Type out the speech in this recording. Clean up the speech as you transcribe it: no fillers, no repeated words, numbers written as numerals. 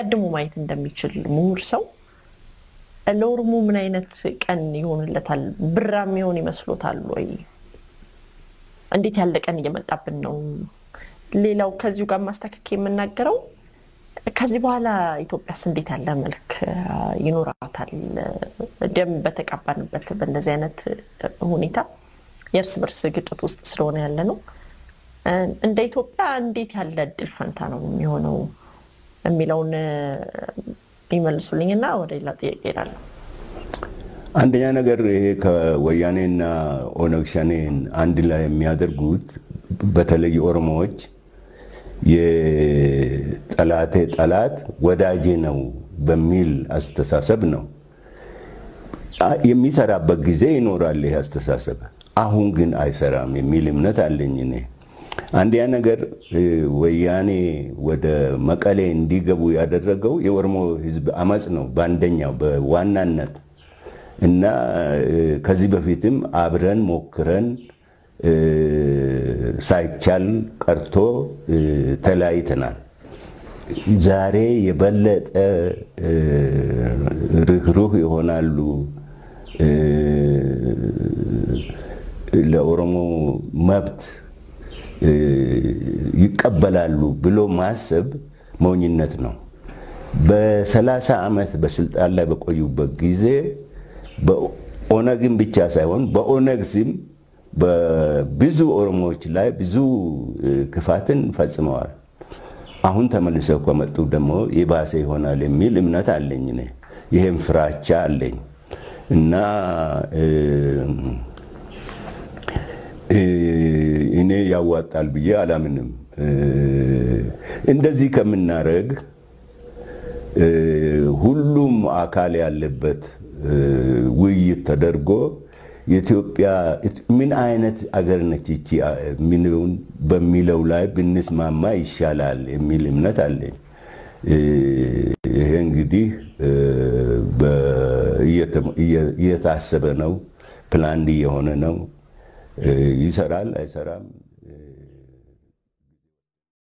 አስቀድሞ ማየት እንደሚችል ምሁር ሰው ለኦሮሞ ምን አይነት ቀን ይሆንለታል ብራም ይሆን ይመስሎታል ወይ እንዴት ያለ ቀን እየመጣብን ነው ሌላው ከዚሁ ጋር ማስተካከል የምናገረው ከዚህ በኋላ ኢትዮጵያስ እንዴት ያለ መልክ ይኖራታል ደም በተቃባንበት በእንደዚህ አይነት ሁኔታ የርስ በርስ ግጭት ውስጥ ስለሆነ ያለ ነው እንደ ኢትዮጵያ እንዴት ያለ እድል ፈንታ ነው የሚሆነው የሚለውን ይመልሱልኝና ወደ ሌላ ጥያቄ እሄዳለሁ አንደኛ ነገር ይሄ ከወያኔና ኦነግ ሸኔን አንድ ላይ የሚያደርጉት በተለይ ኦሮሞዎች የጠላቴ ጠላት ወዳጄ ነው በሚል አስተሳሰብ ነው የሚሰራበት ጊዜ ይኖራል ይሄ አስተሳሰብ አሁን ግን አይሰራም የሚል እምነት አለኝ እኔ አንደኛ ነገር ወያኔ ወደ መቀሌ እንዲገቡ ያደረገው የኦሮሞ ህዝብ አመጽ ነው በአንደኛው በዋናነት እና ከዚህ በፊትም አብረን ሞክረን ሳይቻል ቀርቶ ተላይተናል ዛሬ የበለጠ ርህሩህ ይሆናሉ ለኦሮሞ መብት ይቀበላሉ ብሎ ማሰብ ሞኝነት ነው በ30 አመት በስልጣን ላይ በቆዩበት ጊዜ በኦነግም ብቻ ሳይሆን በኦነግ ስም በብዙ ኦሮሞዎች ላይ ብዙ ክፋትን ፈጽመዋል አሁን ተመልሰው ከመጡ ደግሞ ይባሰ ይሆናል የሚል እምነት አለኝ እኔ ይሄም ፍራቻ አለኝ እና እኔ ያዋጣል ብዬ አላምንም እንደዚህ ከምናረግ ሁሉም አካል ያለበት ውይይት ተደርጎ የኢትዮጵያ ምን አይነት አገር ነች እቺ ምንውን በሚለው ላይ ብንስማማ ይሻላል የሚል እምነት አለኝ ይሄ እንግዲህ እየታሰበ ነው ፕላን እየሆነ ነው ይሰራል አይሰራም